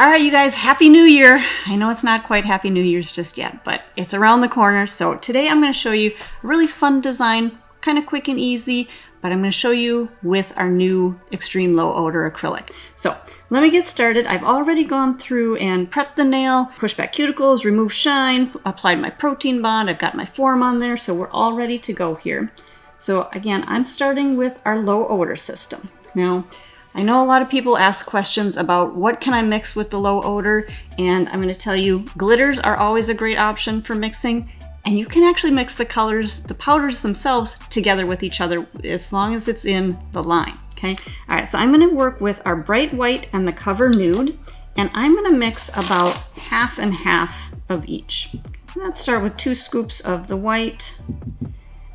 All right, you guys, Happy New Year. I know it's not quite Happy New Year's just yet, but it's around the corner. So today I'm going to show you a really fun design, kind of quick and easy, but I'm going to show you with our new Extreme Low Odor Acrylic. So let me get started. I've already gone through and prepped the nail, pushed back cuticles, removed shine, applied my protein bond. I've got my form on there, so we're all ready to go here. So again, I'm starting with our low odor system. Now, I know a lot of people ask questions about what can I mix with the low odor, and I'm going to tell you glitters are always a great option for mixing, and you can actually mix the colors, the powders themselves, together with each other as long as it's in the line, okay? All right, so I'm going to work with our bright white and the cover nude, and I'm going to mix about half and half of each. Let's start with 2 scoops of the white,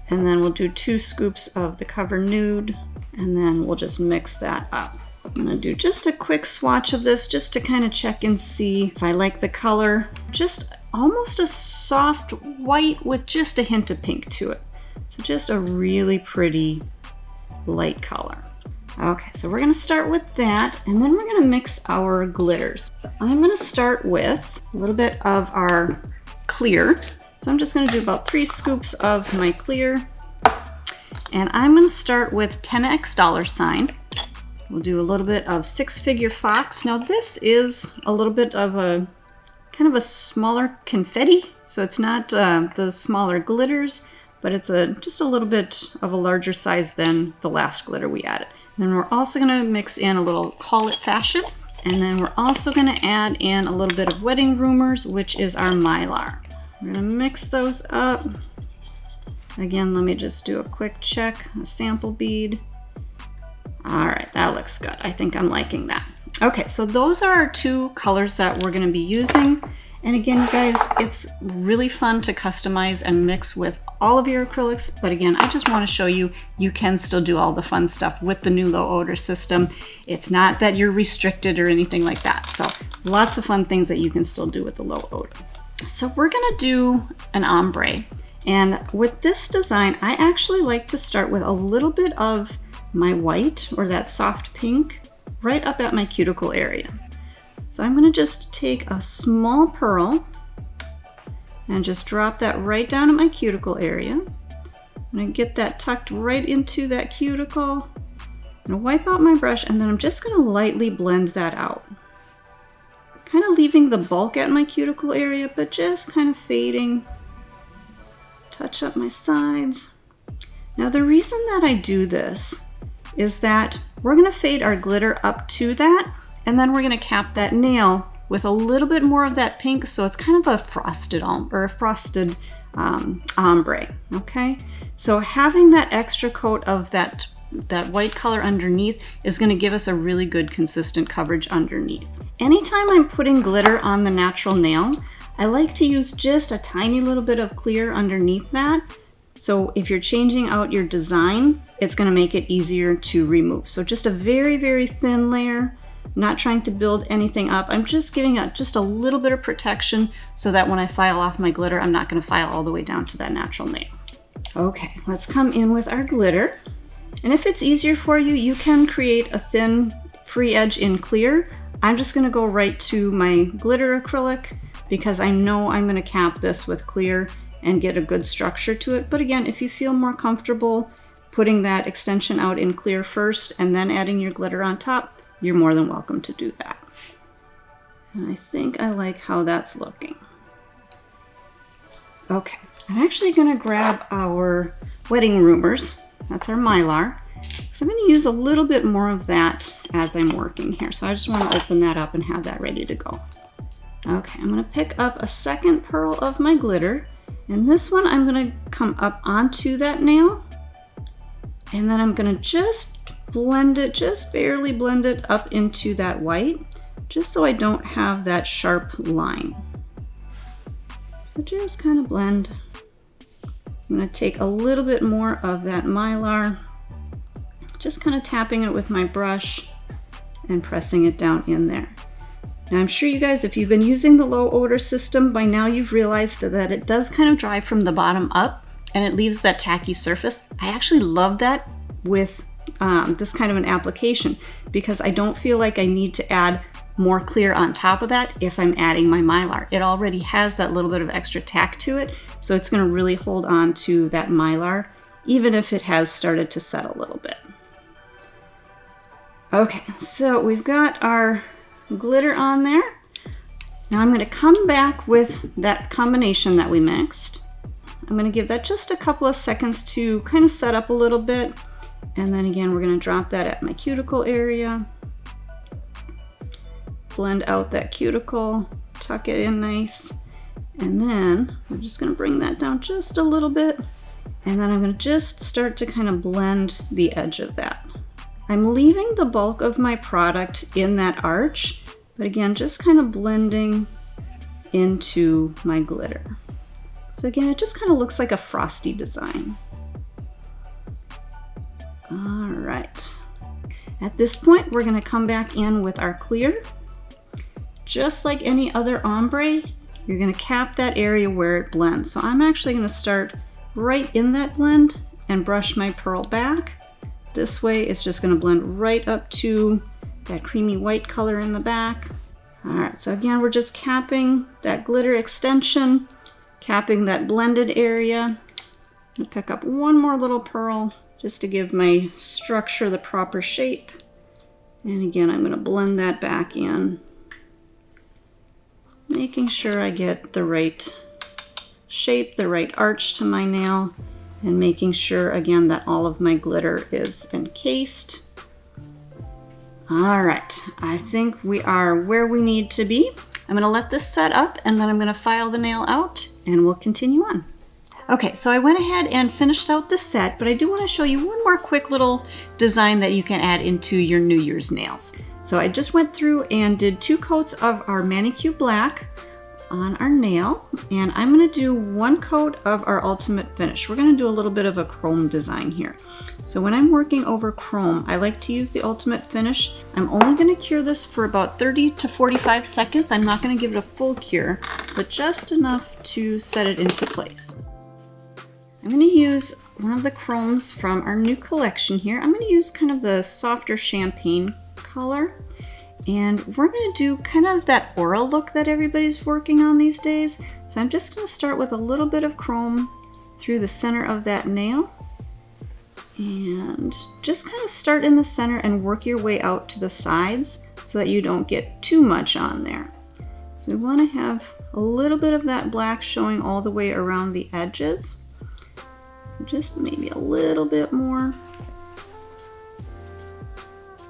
and then we'll do 2 scoops of the cover nude, and then we'll just mix that up. I'm gonna do just a quick swatch of this just to kind of check and see if I like the color. Just almost a soft white with just a hint of pink to it. So just a really pretty light color. Okay, so we're gonna start with that, and then we're gonna mix our glitters. So I'm gonna start with a little bit of our clear. So I'm just gonna do about 3 scoops of my clear. And I'm going to start with 10x $. We'll do a little bit of 6-figure fox. Now this is a little bit of a kind of a smaller confetti, so it's not those smaller glitters, but it's just a little bit of a larger size than the last glitter we added. And then we're also going to mix in a little Call It Fashion, and then we're also going to add in a little bit of Wedding Rumors, which is our mylar. We're going to mix those up. Again, let me just do a quick check, a sample bead. All right, that looks good. I think I'm liking that. Okay, so those are our 2 colors that we're gonna be using. And again, you guys, it's really fun to customize and mix with all of your acrylics. But again, I just wanna show you, you can still do all the fun stuff with the new low odor system. It's not that you're restricted or anything like that. So lots of fun things that you can still do with the low odor. So we're gonna do an ombre. And with this design, I actually like to start with a little bit of my white, or that soft pink, right up at my cuticle area. So I'm gonna just take a small pearl and just drop that right down at my cuticle area. I'm gonna get that tucked right into that cuticle. I'm gonna wipe out my brush, and then I'm just gonna lightly blend that out. Kind of leaving the bulk at my cuticle area, but just kind of fading. Touch up my sides. Now the reason that I do this is that we're gonna fade our glitter up to that, and then we're gonna cap that nail with a little bit more of that pink, so it's kind of a frosted ombre, okay? So having that extra coat of that white color underneath is gonna give us a really good consistent coverage underneath. Anytime I'm putting glitter on the natural nail, I like to use just a tiny little bit of clear underneath that. So if you're changing out your design, it's gonna make it easier to remove. So just a very, very thin layer, not trying to build anything up. I'm just giving it just a little bit of protection so that when I file off my glitter, I'm not gonna file all the way down to that natural nail. Okay, let's come in with our glitter. And if it's easier for you, you can create a thin free edge in clear. I'm just gonna go right to my glitter acrylic, because I know I'm going to cap this with clear and get a good structure to it. But again, if you feel more comfortable putting that extension out in clear first and then adding your glitter on top, you're more than welcome to do that. And I think I like how that's looking. Okay, I'm actually going to grab our Wedding Rumors. That's our mylar. So I'm going to use a little bit more of that as I'm working here. So I just want to open that up and have that ready to go. Okay, I'm gonna pick up a second pearl of my glitter, and this one I'm gonna come up onto that nail, and then I'm gonna just blend it, just barely blend it up into that white, just so I don't have that sharp line. So just kind of blend. I'm gonna take a little bit more of that mylar, just kind of tapping it with my brush and pressing it down in there. Now I'm sure you guys, if you've been using the low odor system, by now you've realized that it does kind of dry from the bottom up and it leaves that tacky surface. I actually love that with this kind of an application, because I don't feel like I need to add more clear on top of that if I'm adding my Mylar. It already has that little bit of extra tack to it, so it's going to really hold on to that Mylar, even if it has started to set a little bit. Okay, so we've got our glitter on there. Now I'm going to come back with that combination that we mixed. I'm going to give that just a couple of seconds to kind of set up a little bit. And then again, we're going to drop that at my cuticle area. Blend out that cuticle, tuck it in nice. And then we're just going to bring that down just a little bit. And then I'm going to just start to kind of blend the edge of that. I'm leaving the bulk of my product in that arch, but again, just kind of blending into my glitter. So again, it just kind of looks like a frosty design. All right. At this point, we're going to come back in with our clear. Just like any other ombre, you're going to cap that area where it blends. So I'm actually going to start right in that blend and brush my pearl back. This way, it's just going to blend right up to that creamy white color in the back. All right, so again, we're just capping that glitter extension, capping that blended area. I'm going to pick up one more little pearl just to give my structure the proper shape. And again, I'm going to blend that back in, making sure I get the right shape, the right arch to my nail, and making sure again that all of my glitter is encased. All right, I think we are where we need to be. I'm going to let this set up and then I'm going to file the nail out and we'll continue on. Okay, so I went ahead and finished out the set, but I do want to show you one more quick little design that you can add into your New Year's nails. So I just went through and did 2 coats of our ManiQ Black on our nail, and I'm going to do 1 coat of our ultimate finish. We're going to do a little bit of a chrome design here. So when I'm working over chrome, I like to use the ultimate finish. I'm only going to cure this for about 30 to 45 seconds. I'm not going to give it a full cure, but just enough to set it into place. I'm going to use one of the chromes from our new collection here. I'm going to use kind of the softer champagne color. And we're going to do kind of that aura look that everybody's working on these days. So I'm just going to start with a little bit of chrome through the center of that nail. And just kind of start in the center and work your way out to the sides so that you don't get too much on there. So we want to have a little bit of that black showing all the way around the edges. So just maybe a little bit more.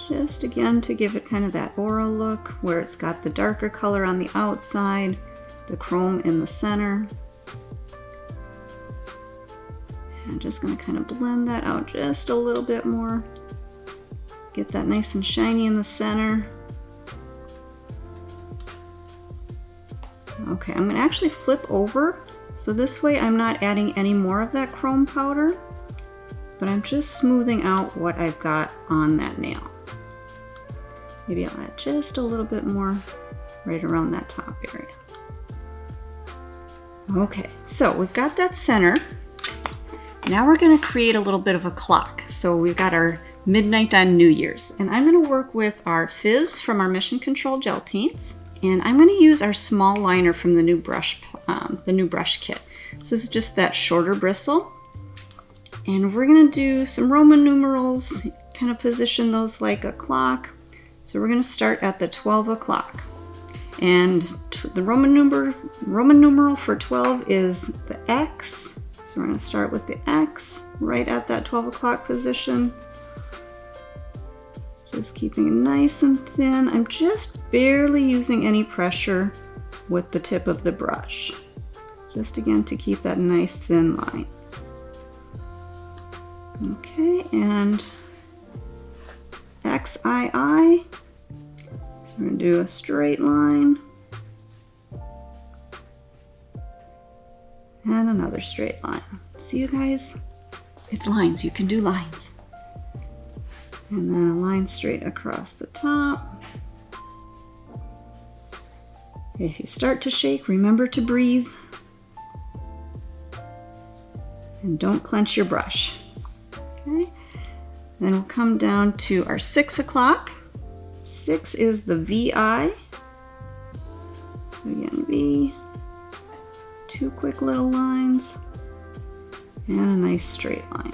Just again to give it kind of that aura look where it's got the darker color on the outside, the chrome in the center. And I'm just going to kind of blend that out just a little bit more. Get that nice and shiny in the center. Okay, I'm going to actually flip over. So this way I'm not adding any more of that chrome powder, but I'm just smoothing out what I've got on that nail. Maybe I'll add just a little bit more right around that top area. Okay, so we've got that center. Now we're going to create a little bit of a clock. So we've got our midnight on New Year's, and I'm going to work with our Fizz from our Mission Control gel paints, and I'm going to use our small liner from the new brush kit. So this is just that shorter bristle, and we're going to do some Roman numerals, kind of position those like a clock. So we're going to start at the 12 o'clock. And the Roman numeral for 12 is the X. So we're going to start with the X right at that 12 o'clock position. Just keeping it nice and thin. I'm just barely using any pressure with the tip of the brush. Just again to keep that nice thin line. Okay, and XII. So we're going to do a straight line. And another straight line. See you guys? It's lines. You can do lines. And then a line straight across the top. If you start to shake, remember to breathe. And don't clench your brush. Okay. Then we'll come down to our 6 o'clock. 6 is the VI. Again, V. 2 quick little lines. And a nice straight line.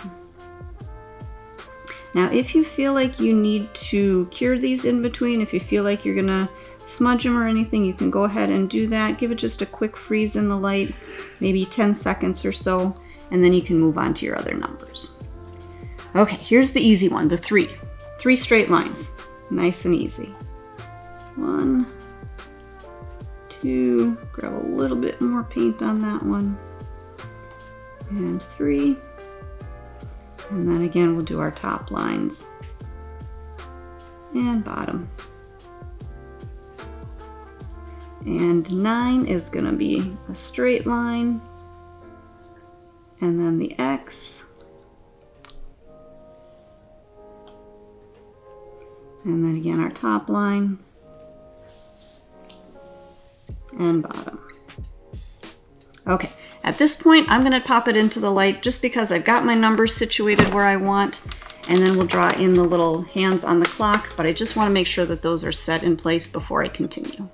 Now, if you feel like you need to cure these in between, if you feel like you're gonna smudge them or anything, you can go ahead and do that. Give it just a quick freeze in the light, maybe 10 seconds or so, and then you can move on to your other numbers. Okay, here's the easy one, the 3. 3 straight lines, nice and easy. 1, 2, grab a little bit more paint on that one, and 3. And then again, we'll do our top lines and bottom. And 9 is going to be a straight line, and then the X, and then again our top line and bottom. Okay, at this point I'm going to pop it into the light just because I've got my numbers situated where I want, and then we'll draw in the little hands on the clock, but I just want to make sure that those are set in place before I continue.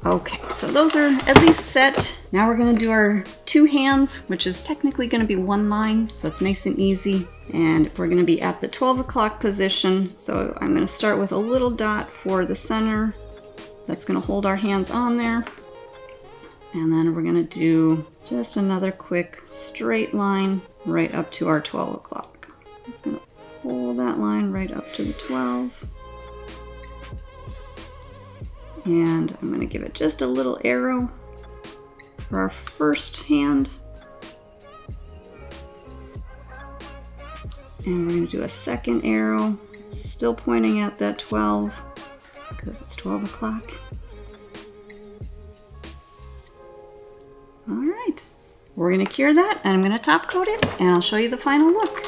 Okay, so those are at least set. Now we're going to do our 2 hands, which is technically going to be 1 line, so it's nice and easy. And we're going to be at the 12 o'clock position, so I'm going to start with a little dot for the center. That's going to hold our hands on there. And then we're going to do just another quick straight line right up to our 12 o'clock. Just going to hold that line right up to the 12. And I'm going to give it just a little arrow for our first hand. And we're going to do a second arrow, still pointing at that 12 because it's 12 o'clock. All right, we're going to cure that, and I'm going to top coat it, and I'll show you the final look.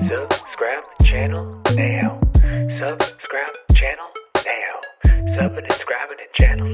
Subscribe channel now. Subscribe channel now. Sub and subscribe to the channel.